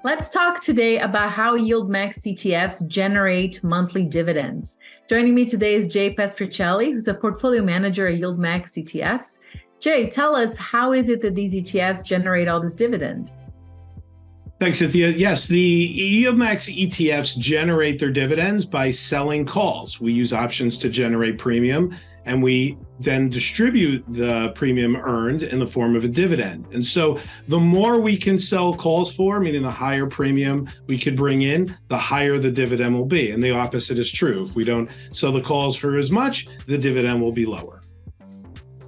Let's talk today about how YieldMax ETFs generate monthly dividends. Joining me today is Jay Pestricelli, who's a portfolio manager at YieldMax ETFs. Jay, tell us, how is it that these ETFs generate all this dividend? Thanks, Cynthia. Yes, the YieldMax ETFs generate their dividends by selling calls. We use options to generate premium, and we then distribute the premium earned in the form of a dividend. And so the more we can sell calls for, meaning the higher premium we could bring in, the higher the dividend will be. And the opposite is true. If we don't sell the calls for as much, the dividend will be lower.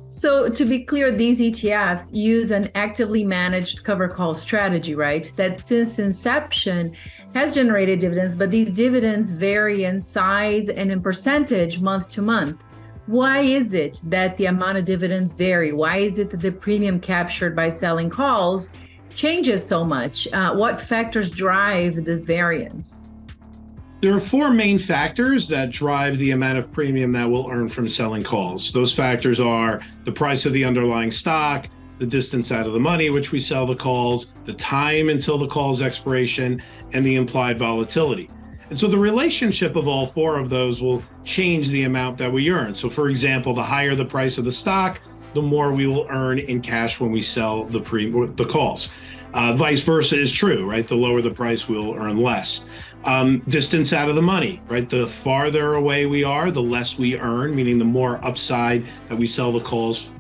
So to be clear, these ETFs use an actively managed cover call strategy, right? That since inception has generated dividends, but these dividends vary in size and in percentage month to month. Why is it that the amount of dividends vary? Why is it that the premium captured by selling calls changes so much? What factors drive this variance? There are four main factors that drive the amount of premium that we'll earn from selling calls. Those factors are the price of the underlying stock, the distance out of the money which we sell the calls, the time until the call's expiration, and the implied volatility. And so the relationship of all four of those will change the amount that we earn. So for example, the higher the price of the stock, the more we will earn in cash when we sell the calls. Vice versa is true, right? The lower the price, we'll earn less. Distance out of the money, right? The farther away we are, the less we earn, meaning the more upside that we sell the calls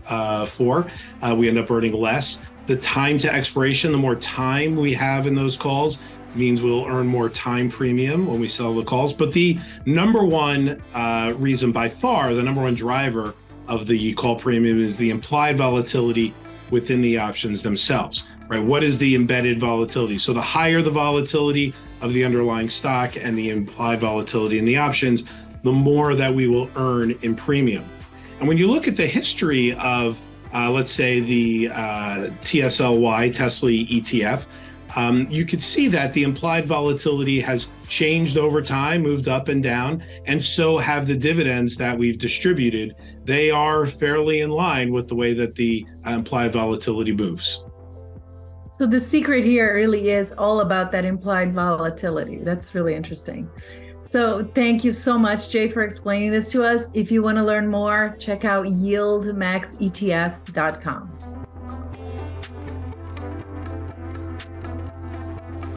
for, we end up earning less. The time to expiration, the more time we have in those calls, means we'll earn more time premium when we sell the calls. But the number one reason by far, the number one driver of the call premium is the implied volatility within the options themselves, right? What is the embedded volatility? So the higher the volatility of the underlying stock and the implied volatility in the options, the more that we will earn in premium. And when you look at the history of, let's say, the TSLY, Tesla ETF, you could see that the implied volatility has changed over time, moved up and down, and so have the dividends that we've distributed. They are fairly in line with the way that the implied volatility moves. So the secret here really is all about that implied volatility. That's really interesting. So thank you so much, Jay, for explaining this to us. If you want to learn more, check out YieldMaxETFs.com.